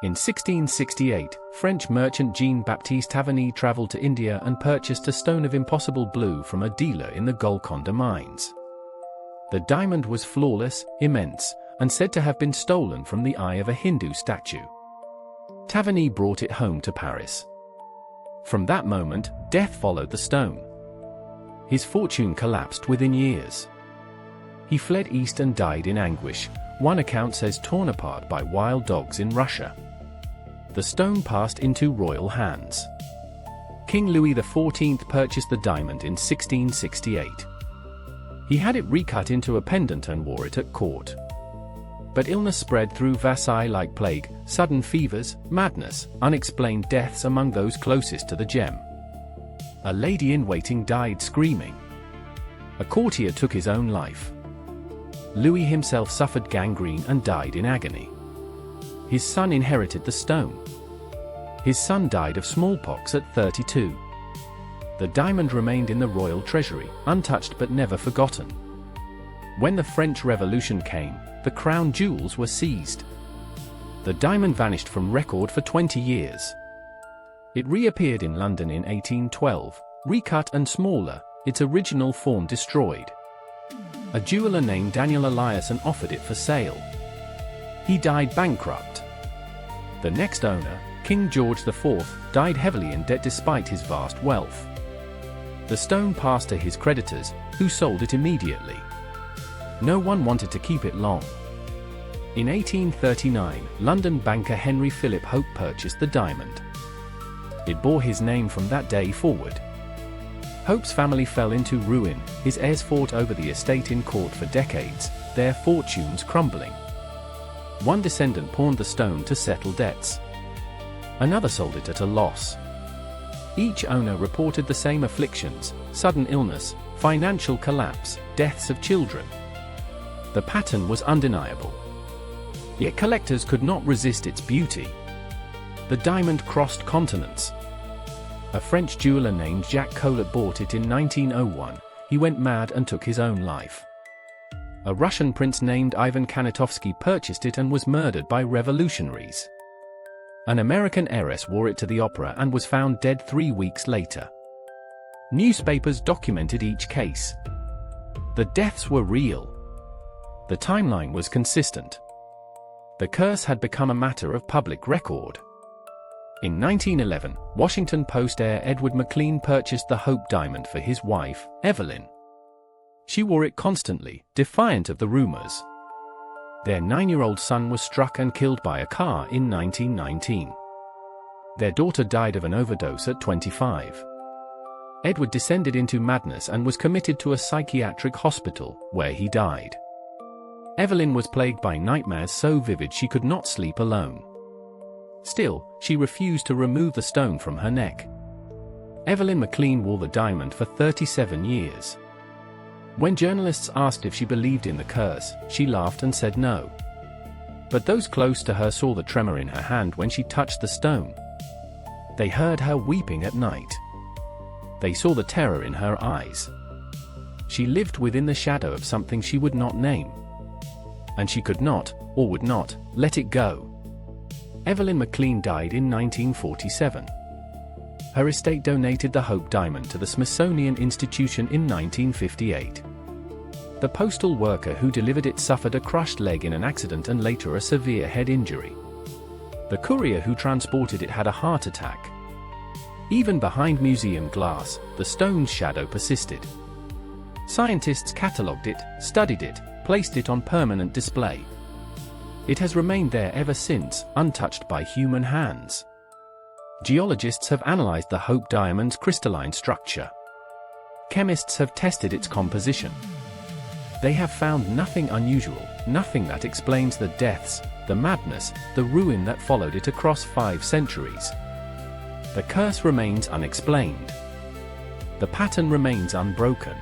In 1668, French merchant Jean-Baptiste Taverny traveled to India and purchased a stone of impossible blue from a dealer in the Golconda mines. The diamond was flawless, immense, and said to have been stolen from the eye of a Hindu statue. Taverny brought it home to Paris. From that moment, death followed the stone. His fortune collapsed within years. He fled east and died in anguish, one account says torn apart by wild dogs in Russia. The stone passed into royal hands. King Louis XIV purchased the diamond in 1668. He had it recut into a pendant and wore it at court. But illness spread through Versailles like plague, sudden fevers, madness, unexplained deaths among those closest to the gem. A lady-in-waiting died screaming. A courtier took his own life. Louis himself suffered gangrene and died in agony. His son inherited the stone. His son died of smallpox at 32. The diamond remained in the royal treasury, untouched but never forgotten. When the French Revolution came, the crown jewels were seized. The diamond vanished from record for 20 years. It reappeared in London in 1812, recut and smaller, its original form destroyed. A jeweler named Daniel Eliasson offered it for sale. He died bankrupt. The next owner, King George IV, died heavily in debt despite his vast wealth. The stone passed to his creditors, who sold it immediately. No one wanted to keep it long. In 1839, London banker Henry Philip Hope purchased the diamond. It bore his name from that day forward. Hope's family fell into ruin, his heirs fought over the estate in court for decades, their fortunes crumbling. One descendant pawned the stone to settle debts. Another sold it at a loss. Each owner reported the same afflictions: sudden illness, financial collapse, deaths of children. The pattern was undeniable. Yet collectors could not resist its beauty. The diamond crossed continents. A French jeweler named Jacques Collot bought it in 1901. He went mad and took his own life. A Russian prince named Ivan Kanitovsky purchased it and was murdered by revolutionaries. An American heiress wore it to the opera and was found dead 3 weeks later. Newspapers documented each case. The deaths were real. The timeline was consistent. The curse had become a matter of public record. In 1911, Washington Post heir Edward McLean purchased the Hope diamond for his wife, Evalyn. She wore it constantly, defiant of the rumors. Their 9-year-old son was struck and killed by a car in 1919. Their daughter died of an overdose at 25. Edward descended into madness and was committed to a psychiatric hospital, where he died. Evalyn was plagued by nightmares so vivid she could not sleep alone. Still, she refused to remove the stone from her neck. Evalyn McLean wore the diamond for 37 years. When journalists asked if she believed in the curse, she laughed and said no. But those close to her saw the tremor in her hand when she touched the stone. They heard her weeping at night. They saw the terror in her eyes. She lived within the shadow of something she would not name. And she could not, or would not, let it go. Evalyn McLean died in 1947. Her estate donated the Hope diamond to the Smithsonian Institution in 1958. The postal worker who delivered it suffered a crushed leg in an accident and later a severe head injury. The courier who transported it had a heart attack. Even behind museum glass, the stone's shadow persisted. Scientists catalogued it, studied it, placed it on permanent display. It has remained there ever since, untouched by human hands. Geologists have analyzed the Hope diamond's crystalline structure. Chemists have tested its composition. They have found nothing unusual, nothing that explains the deaths, the madness, the ruin that followed it across 5 centuries. The curse remains unexplained. The pattern remains unbroken.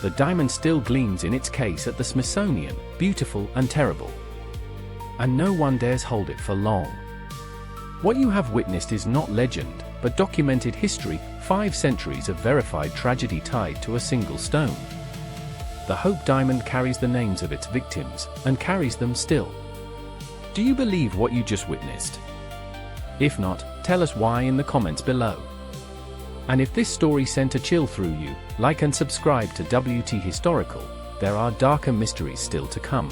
The diamond still gleams in its case at the Smithsonian, beautiful and terrible. And no one dares hold it for long. What you have witnessed is not legend, but documented history, 5 centuries of verified tragedy tied to a single stone. The Hope diamond carries the names of its victims, and carries them still. Do you believe what you just witnessed? If not, tell us why in the comments below. And if this story sent a chill through you, like and subscribe to WT Historical. There are darker mysteries still to come.